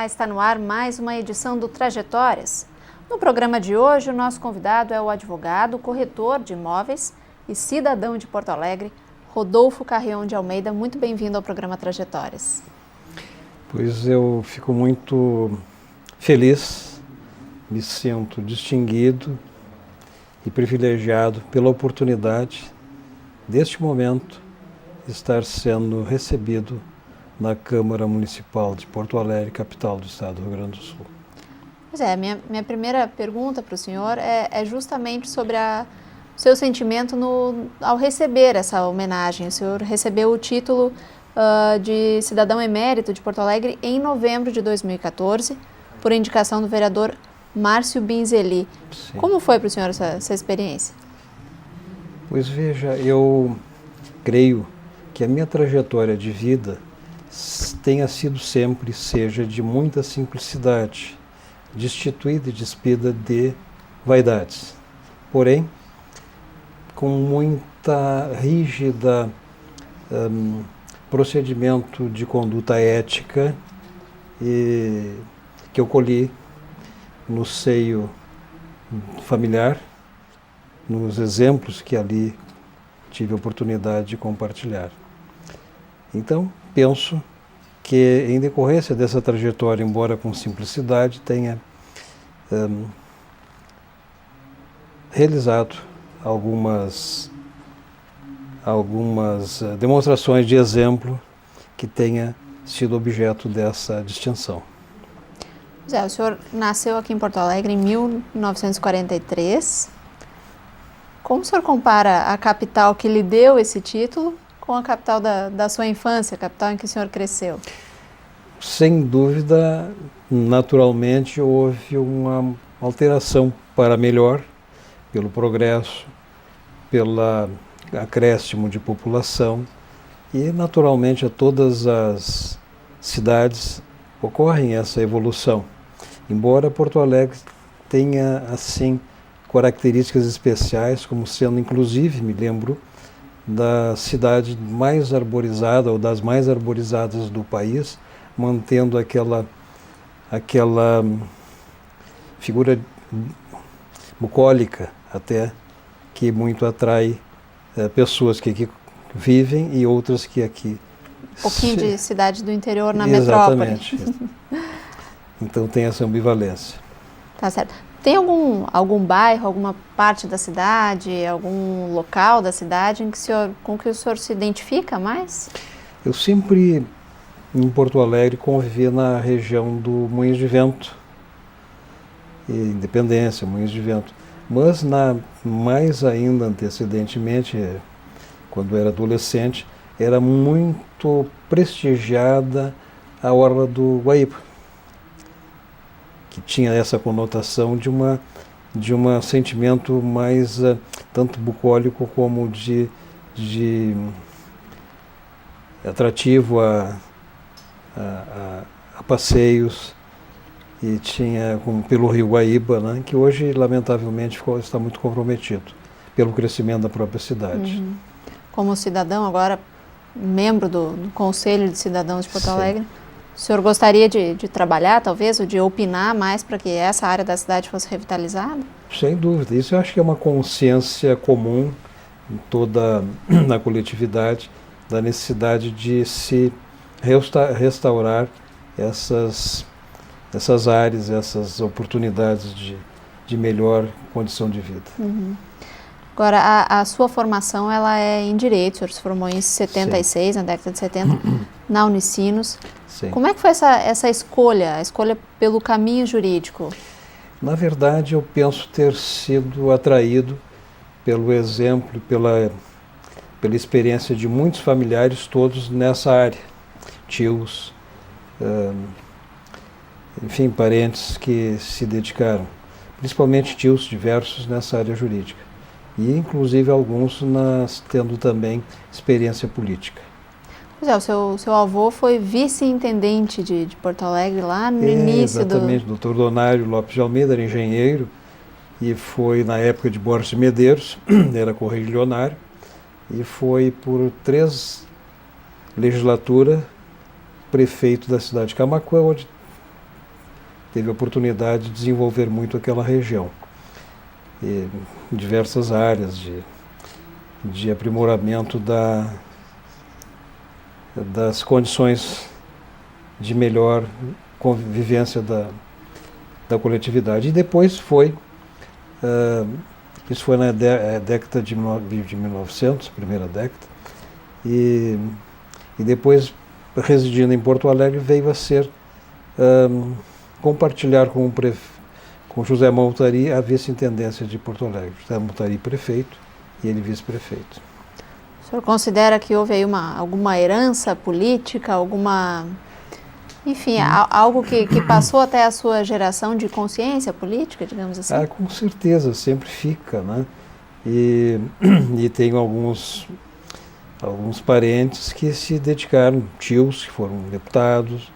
Olá, está no ar mais uma edição do Trajetórias. No programa de hoje, o nosso convidado é o advogado, corretor de imóveis e cidadão de Porto Alegre, Rodolfo Carrion de Almeida. Muito bem-vindo ao programa Trajetórias. Pois eu fico muito feliz, me sinto distinguido e privilegiado pela oportunidade deste momento estar sendo recebido na Câmara Municipal de Porto Alegre, capital do estado do Rio Grande do Sul. Pois é, minha primeira pergunta para o senhor é justamente sobre o seu sentimento ao receber essa homenagem. O senhor recebeu o título de cidadão emérito de Porto Alegre em novembro de 2014, por indicação do vereador Márcio Binzeli. Sim. Como foi para o senhor essa experiência? Pois veja, eu creio que a minha trajetória de vida tenha sido sempre, seja de muita simplicidade, destituída e despida de vaidades. Porém, com muita rígida procedimento de conduta ética que eu colhi no seio familiar, nos exemplos que ali tive a oportunidade de compartilhar. Então, penso que, em decorrência dessa trajetória, embora com simplicidade, tenha realizado algumas demonstrações de exemplo que tenha sido objeto dessa distinção. O senhor nasceu aqui em Porto Alegre em 1943. Como o senhor compara a capital que lhe deu esse título com a capital da sua infância, a capital em que o senhor cresceu? Sem dúvida, naturalmente, houve uma alteração para melhor, pelo progresso, pelo acréscimo de população e, naturalmente, a todas as cidades ocorre essa evolução. Embora Porto Alegre tenha, assim, características especiais, como sendo, inclusive, me lembro, da cidade mais arborizada ou das mais arborizadas do país, mantendo aquela figura bucólica até, que muito atrai pessoas que aqui vivem e outras que aqui... Um pouquinho de cidade do interior na metrópole. Exatamente. Então tem essa ambivalência. Tá certo. Tem algum bairro, alguma parte da cidade, algum local da cidade com que o senhor se identifica mais? Eu sempre, em Porto Alegre, convivi na região do Moinhos de Vento, e Independência, Moinhos de Vento. Mas, mais ainda antecedentemente, quando era adolescente, era muito prestigiada a orla do Guaíba, que tinha essa conotação de um sentimento mais tanto bucólico como de atrativo a passeios, e tinha pelo Rio Guaíba, né, que hoje lamentavelmente está muito comprometido pelo crescimento da própria cidade. Uhum. Como cidadão agora, membro do Conselho de Cidadãos de Porto Sim. Alegre, o senhor gostaria de trabalhar, talvez, ou de opinar mais para que essa área da cidade fosse revitalizada? Sem dúvida. Isso eu acho que é uma consciência comum em toda a coletividade, da necessidade de se restaurar essas áreas, essas oportunidades de melhor condição de vida. Uhum. Agora, a sua formação ela é em Direito, o senhor se formou em 76, Sim. Na década de 70, na Unicinos. Sim. Como é que foi essa escolha, a escolha pelo caminho jurídico? Na verdade, eu penso ter sido atraído pelo exemplo, pela experiência de muitos familiares, todos nessa área. Tios, enfim, parentes que se dedicaram, principalmente tios diversos nessa área jurídica. E, inclusive, alguns tendo também experiência política. Pois é, o seu avô foi vice-intendente de Porto Alegre lá no início exatamente, do... Dr. Donário Lopes de Almeida, era engenheiro, e foi na época de Borges de Medeiros, era correligionário, e foi por 3 legislaturas prefeito da cidade de Camaquã, onde teve a oportunidade de desenvolver muito aquela região. E em diversas áreas de aprimoramento das condições de melhor convivência da coletividade. E depois isso foi na década de 1900, primeira década, e depois, residindo em Porto Alegre, veio a ser compartilhar com José Maltari a vice-intendência de Porto Alegre. José Maltari prefeito e ele vice-prefeito. O senhor considera que houve aí alguma herança política, enfim, algo que passou até a sua geração de consciência política, digamos assim? Com certeza, sempre fica, né? E tenho alguns parentes que se dedicaram, tios que foram deputados,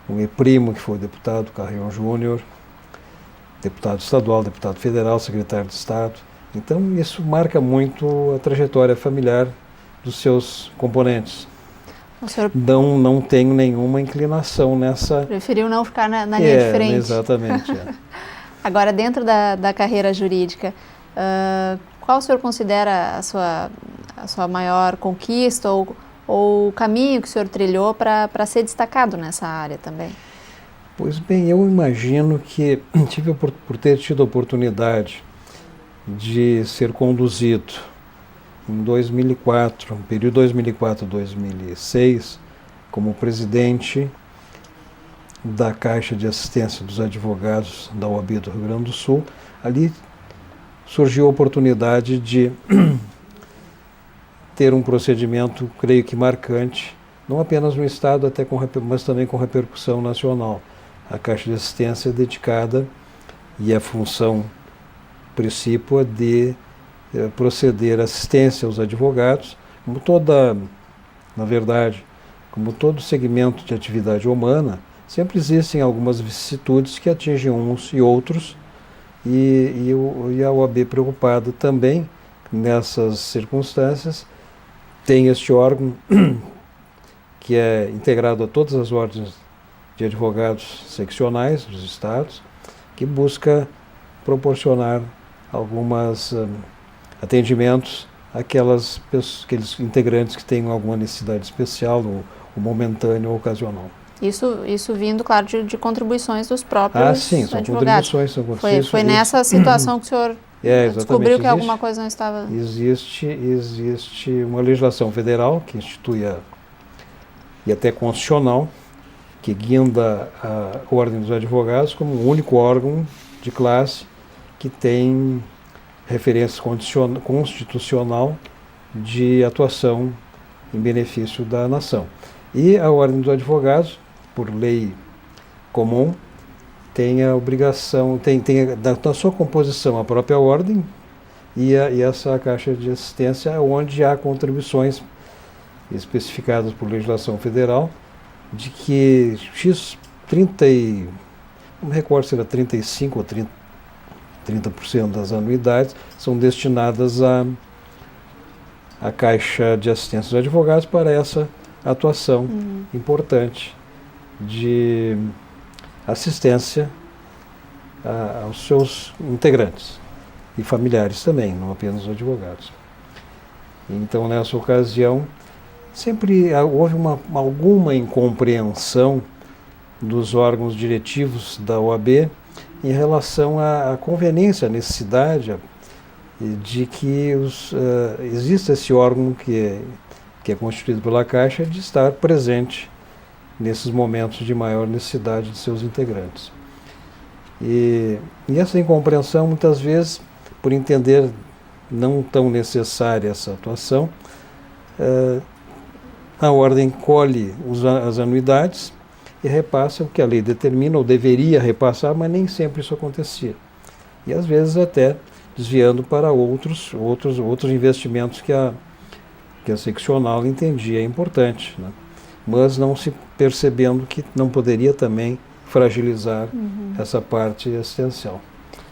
um meu primo que foi deputado, Carrião Júnior, deputado estadual, deputado federal, secretário de Estado. Então isso marca muito a trajetória familiar dos seus componentes. O senhor não tenho nenhuma inclinação nessa... Preferiu não ficar na linha de frente. Exatamente. Agora, dentro da carreira jurídica, qual o senhor considera a sua maior conquista ou o caminho que o senhor trilhou para ser destacado nessa área também? Pois bem, eu imagino que por ter tido a oportunidade de ser conduzido em 2004, no período 2004-2006, como presidente da Caixa de Assistência dos Advogados da OAB do Rio Grande do Sul, ali surgiu a oportunidade de ter um procedimento, creio que marcante, não apenas no Estado, mas também com repercussão nacional. A Caixa de Assistência é dedicada, e a função precípua de proceder à assistência aos advogados, na verdade, como todo segmento de atividade humana, sempre existem algumas vicissitudes que atingem uns e outros, e a OAB, preocupada também nessas circunstâncias, tem este órgão que é integrado a todas as ordens de advogados seccionais dos estados, que busca proporcionar alguns atendimentos àqueles integrantes que tenham alguma necessidade especial, ou momentânea ou ocasional. Isso vindo, claro, de contribuições dos próprios sim, são advogados. Contribuições. Foi nessa situação que o senhor descobriu que alguma coisa não estava... Existe uma legislação federal que institui e até constitucional, que guinda a Ordem dos Advogados como o único órgão de classe que tem referência constitucional de atuação em benefício da nação. E a Ordem dos Advogados, por lei comum, tem a obrigação, tem na sua composição a própria ordem e essa Caixa de Assistência, onde há contribuições especificadas por legislação federal, de que não me recordo se era 35% ou 30% das anuidades são destinadas à Caixa de Assistência dos Advogados para essa atuação importante de assistência aos seus integrantes e familiares também, não apenas os advogados. Então, nessa ocasião, sempre houve alguma incompreensão dos órgãos diretivos da OAB em relação à conveniência, à necessidade de que exista esse órgão que é constituído pela Caixa, de estar presente nesses momentos de maior necessidade de seus integrantes. E essa incompreensão, muitas vezes, por entender não tão necessária essa atuação, a ordem colhe as anuidades e repassa o que a lei determina, ou deveria repassar, mas nem sempre isso acontecia. E às vezes até desviando para outros investimentos que a seccional entendia importante, né? Mas não se percebendo que não poderia também fragilizar essa parte assistencial.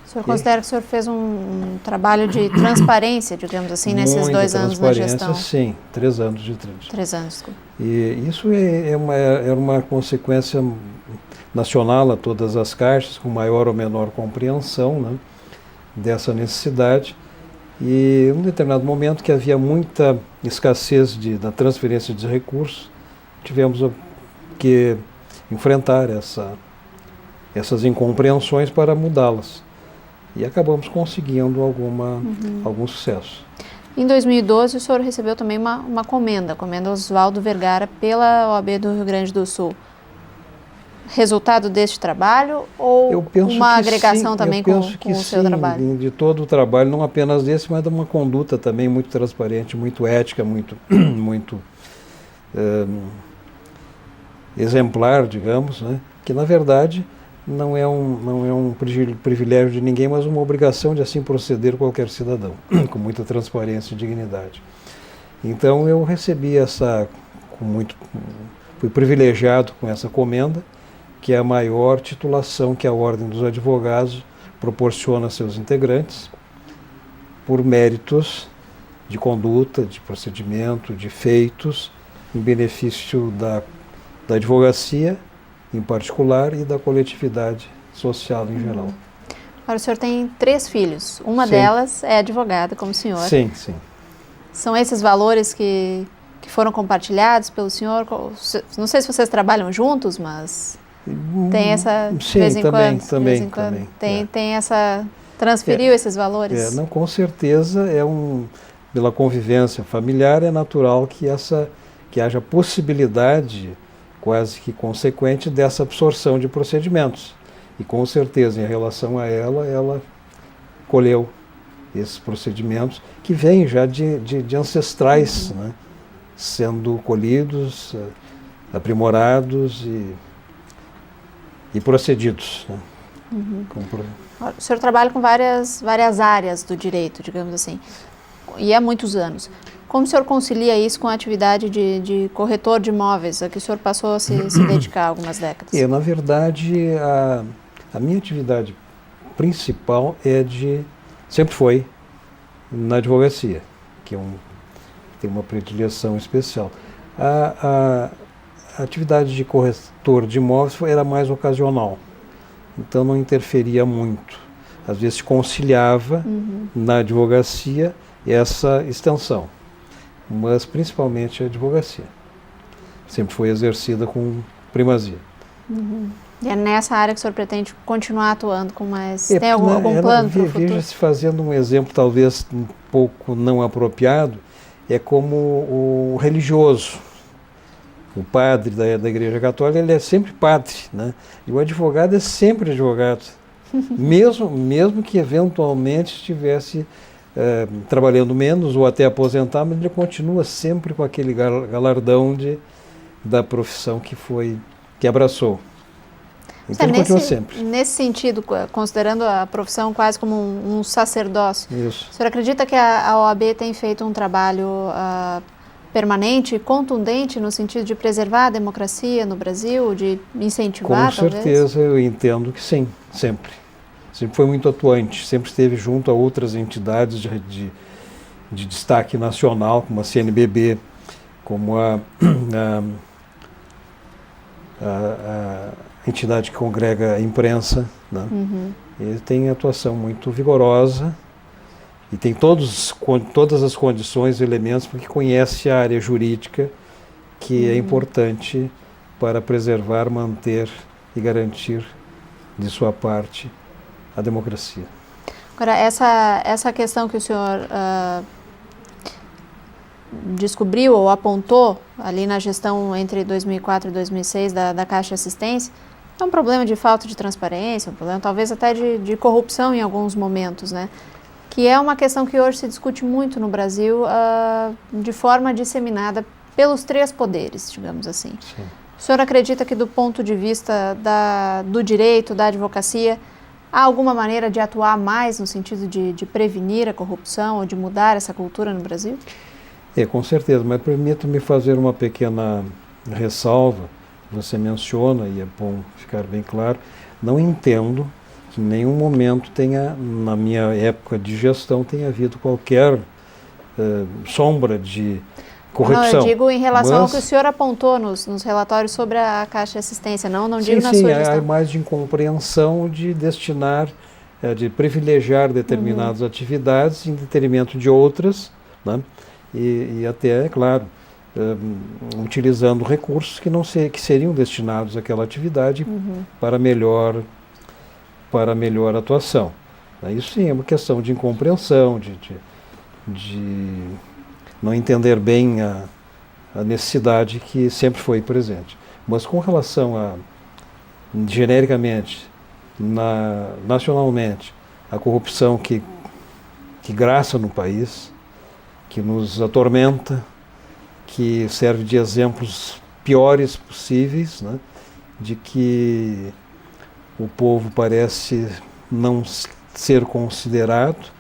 O senhor considera que o senhor fez um trabalho de transparência, digamos assim, nesses 2 anos na gestão? Sim, 3 anos de trânsito. 3 anos, desculpa. E isso era uma consequência nacional a todas as caixas, com maior ou menor compreensão, né, dessa necessidade. E em um determinado momento que havia muita escassez da transferência de recursos, tivemos que enfrentar essas incompreensões para mudá-las. E acabamos conseguindo algum sucesso. Em 2012, o senhor recebeu também uma comenda, a comenda Oswaldo Vergara, pela OAB do Rio Grande do Sul. Resultado deste trabalho ou uma agregação também com o seu trabalho? De todo o trabalho, não apenas desse, mas de uma conduta também muito transparente, muito ética, muito exemplar, digamos, né? Que na verdade não é um privilégio de ninguém, mas uma obrigação de assim proceder qualquer cidadão, com muita transparência e dignidade. Então eu recebi fui privilegiado com essa comenda, que é a maior titulação que a Ordem dos Advogados proporciona a seus integrantes, por méritos de conduta, de procedimento, de feitos, em benefício da advocacia, em particular, e da coletividade social em geral. Agora, o senhor tem 3 filhos. Uma Sim. delas é advogada, como o senhor. Sim, sim. São esses valores que foram compartilhados pelo senhor? Não sei se vocês trabalham juntos, mas tem essa, de vez em quando? Também. Tem essa... Transferiu esses valores? Não, com certeza, pela convivência familiar, é natural que haja possibilidade quase que consequente dessa absorção de procedimentos. E com certeza, em relação a ela colheu esses procedimentos que vêm já de ancestrais, né, sendo colhidos, aprimorados e procedidos. Né. O senhor trabalha com várias áreas do direito, digamos assim, e há muitos anos. Como o senhor concilia isso com a atividade de corretor de imóveis, a que o senhor passou a se dedicar há algumas décadas? Na verdade, a minha atividade principal sempre foi na advocacia, que tem uma predileção especial. A atividade de corretor de imóveis era mais ocasional, então não interferia muito. Às vezes conciliava na advocacia essa extensão, mas principalmente a advocacia. Sempre foi exercida com primazia. E é nessa área que o senhor pretende continuar atuando com mais... Tem algum plano para o futuro? Veja-se, fazendo um exemplo talvez um pouco não apropriado, é como o religioso. O padre da Igreja Católica, ele é sempre padre, né? E o advogado é sempre advogado, mesmo que eventualmente estivesse trabalhando menos ou até aposentar, mas ele continua sempre com aquele galardão da profissão que abraçou. Então ele continua sempre. Nesse sentido, considerando a profissão quase como um sacerdócio, Isso. O senhor acredita que a OAB tem feito um trabalho permanente e contundente no sentido de preservar a democracia no Brasil, de incentivar, talvez? Com certeza, eu entendo que sim, sempre. Sempre foi muito atuante, sempre esteve junto a outras entidades de destaque nacional, como a CNBB, como a entidade que congrega a imprensa, né? Ele tem atuação muito vigorosa e tem todas as condições e elementos porque conhece a área jurídica, que é importante para preservar, manter e garantir de sua parte a democracia. Agora, essa questão que o senhor descobriu ou apontou ali na gestão entre 2004 e 2006 da Caixa de Assistência, é um problema de falta de transparência, um problema talvez até de corrupção em alguns momentos, né? Que é uma questão que hoje se discute muito no Brasil de forma disseminada pelos 3 poderes, digamos assim. Sim. O senhor acredita que do ponto de vista do direito, da advocacia, há alguma maneira de atuar mais no sentido de prevenir a corrupção ou de mudar essa cultura no Brasil? Com certeza, mas permita-me fazer uma pequena ressalva. Você menciona, e é bom ficar bem claro, não entendo que em nenhum momento na minha época de gestão, tenha havido qualquer sombra de corrupção. Não, eu digo em relação ao que o senhor apontou nos relatórios sobre a Caixa de Assistência, não digo na sua gestão. Há mais de incompreensão de destinar, de privilegiar determinadas atividades em detrimento de outras, né? E até, é claro, utilizando recursos que seriam destinados àquela atividade para melhor atuação. Isso sim é uma questão de incompreensão, de não entender bem a necessidade que sempre foi presente. Mas com relação genericamente, nacionalmente, a corrupção que graça no país, que nos atormenta, que serve de exemplos piores possíveis, né, de que o povo parece não ser considerado,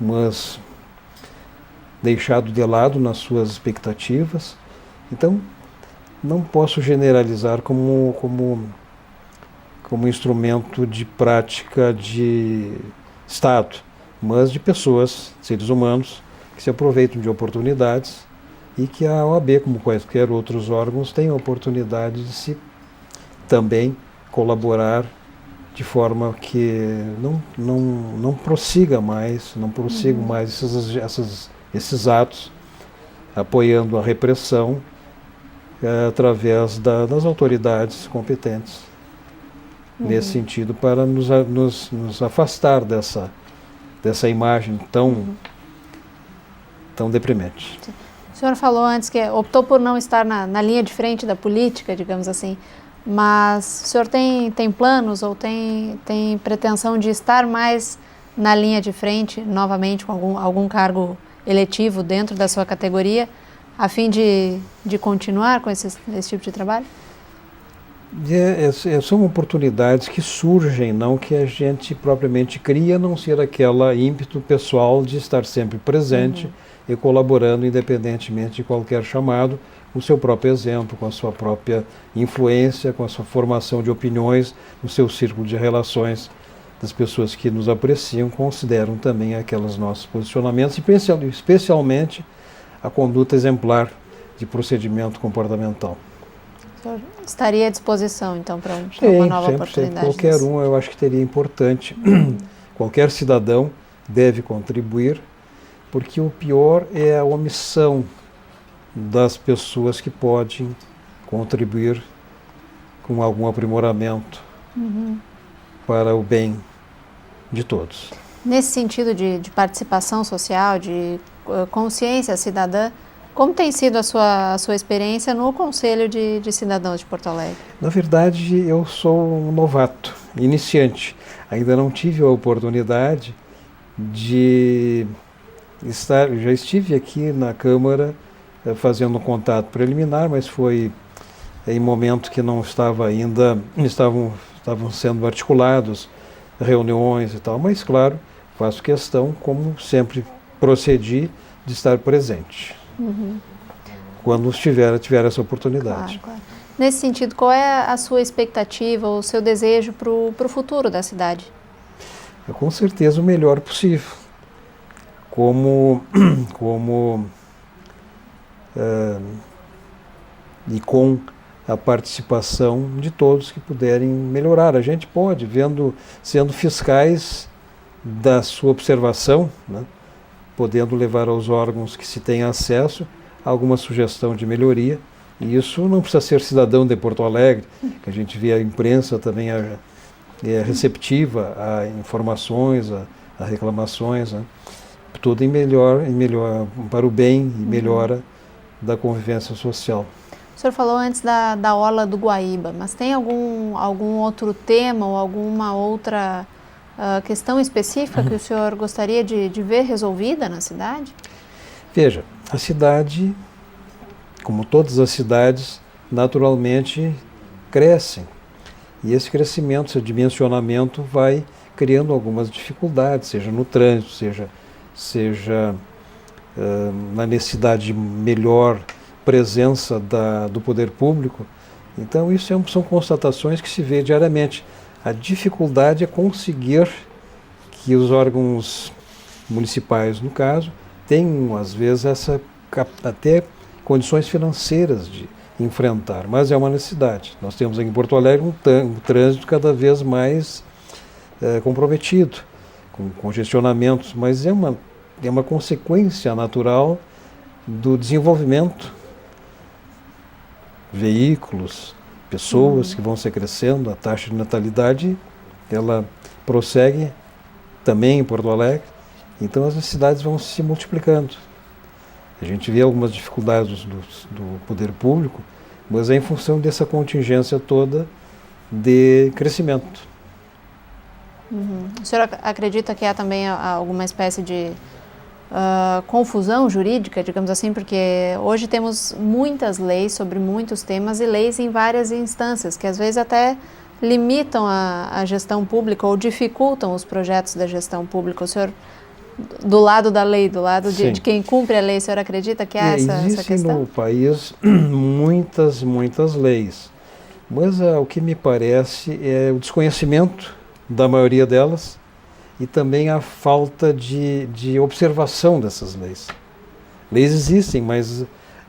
mas deixado de lado nas suas expectativas. Então, não posso generalizar como instrumento de prática de Estado, mas de pessoas, seres humanos, que se aproveitam de oportunidades e que a OAB, como quaisquer outros órgãos, tem a oportunidade de se também colaborar de forma que não prossigam mais esses atos, apoiando a repressão através das autoridades competentes, nesse sentido, para nos afastar dessa imagem tão deprimente. Sim. O senhor falou antes que optou por não estar na linha de frente da política, digamos assim, mas o senhor tem planos ou tem pretensão de estar mais na linha de frente, novamente, com algum cargo eletivo dentro da sua categoria, a fim de continuar com esse tipo de trabalho? São oportunidades que surgem, não que a gente propriamente cria, a não ser aquela ímpeto pessoal de estar sempre presente e colaborando independentemente de qualquer chamado, com o seu próprio exemplo, com a sua própria influência, com a sua formação de opiniões, no seu círculo de relações das pessoas que nos apreciam, consideram também aqueles nossos posicionamentos, e especialmente a conduta exemplar de procedimento comportamental. O senhor estaria à disposição, então, para uma nova oportunidade? Qualquer um, eu acho que seria importante. Qualquer cidadão deve contribuir, porque o pior é a omissão das pessoas que podem contribuir com algum aprimoramento para o bem de todos. Nesse sentido de participação social, de consciência cidadã, como tem sido a sua experiência no Conselho de Cidadãos de Porto Alegre? Na verdade, eu sou um novato, iniciante. Ainda não tive a oportunidade de estar. Já estive aqui na Câmara fazendo um contato preliminar, mas foi em momento que não estava ainda, estavam sendo articulados reuniões e tal, mas claro, faço questão, como sempre procedi, de estar presente. Quando tiver essa oportunidade. Claro. Nesse sentido, qual é a sua expectativa, o seu desejo para o futuro da cidade? Com certeza o melhor possível. E com a participação de todos que puderem melhorar. A gente pode, sendo fiscais da sua observação, né, podendo levar aos órgãos que se tem acesso alguma sugestão de melhoria. E isso não precisa ser cidadão de Porto Alegre, que a gente vê a imprensa também é receptiva a informações, a reclamações, né? Tudo para o bem e melhora da convivência social. O senhor falou antes da Orla do Guaíba, mas tem algum outro tema ou alguma outra questão específica que o senhor gostaria de ver resolvida na cidade? Veja, a cidade, como todas as cidades, naturalmente crescem. E esse crescimento, esse dimensionamento vai criando algumas dificuldades, seja no trânsito, seja na necessidade de melhor presença do poder público. Então, isso são constatações que se vê diariamente. A dificuldade é conseguir que os órgãos municipais, no caso, tenham, às vezes, até condições financeiras de enfrentar, mas é uma necessidade. Nós temos aqui em Porto Alegre um trânsito cada vez mais comprometido, com congestionamentos, mas é uma consequência natural do desenvolvimento, veículos, pessoas que vão se crescendo, a taxa de natalidade, ela prossegue também em Porto Alegre, então as necessidades vão se multiplicando. A gente vê algumas dificuldades do poder público, mas é em função dessa contingência toda de crescimento. O senhor acredita que há também alguma espécie de confusão jurídica, digamos assim, porque hoje temos muitas leis sobre muitos temas e leis em várias instâncias, que às vezes até limitam a gestão pública ou dificultam os projetos da gestão pública. O senhor, do lado da lei, do lado de quem cumpre a lei, o senhor acredita que há essa questão? Existem no país muitas leis, mas o que me parece é o desconhecimento da maioria delas e também a falta de observação dessas leis. Leis existem, mas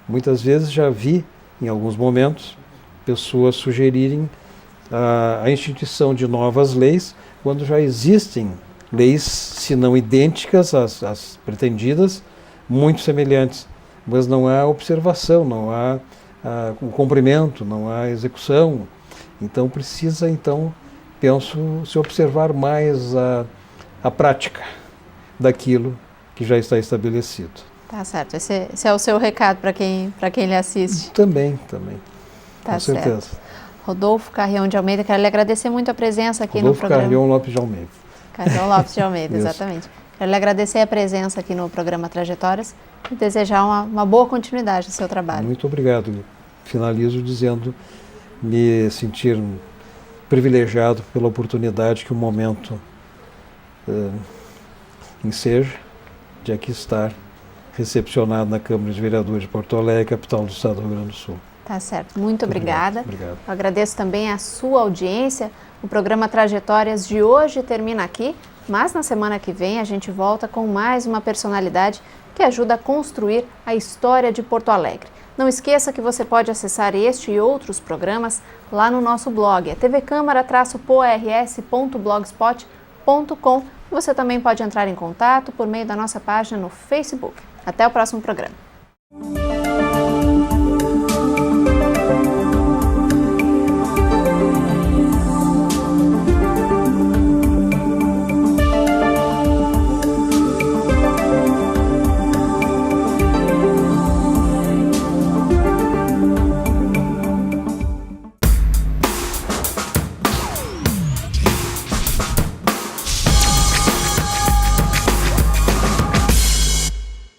muitas vezes já vi, em alguns momentos, pessoas sugerirem a instituição de novas leis, quando já existem leis, se não idênticas às pretendidas, muito semelhantes, mas não há observação, não há o cumprimento, não há execução. Então precisa, penso, se observar mais a prática daquilo que já está estabelecido. Tá certo. Esse é o seu recado para quem lhe assiste? Também. Tá com certo. certeza. Rodolfo Carrião de Almeida, quero lhe agradecer muito a presença aqui no programa. Carrião Lopes de Almeida. Carrião Lopes de Almeida, exatamente. Quero lhe agradecer a presença aqui no programa Trajetórias e desejar uma boa continuidade do seu trabalho. Muito obrigado. Finalizo dizendo me sentir privilegiado pela oportunidade que o momento enseja de aqui estar recepcionado na Câmara de Vereadores de Porto Alegre, capital do estado do Rio Grande do Sul. Tá certo. Muito obrigada. Obrigado. Eu agradeço também a sua audiência. O programa Trajetórias de hoje termina aqui, mas na semana que vem a gente volta com mais uma personalidade que ajuda a construir a história de Porto Alegre. Não esqueça que você pode acessar este e outros programas lá no nosso blog, tvcamara-pors.blogspot.com. Você também pode entrar em contato por meio da nossa página no Facebook. Até o próximo programa.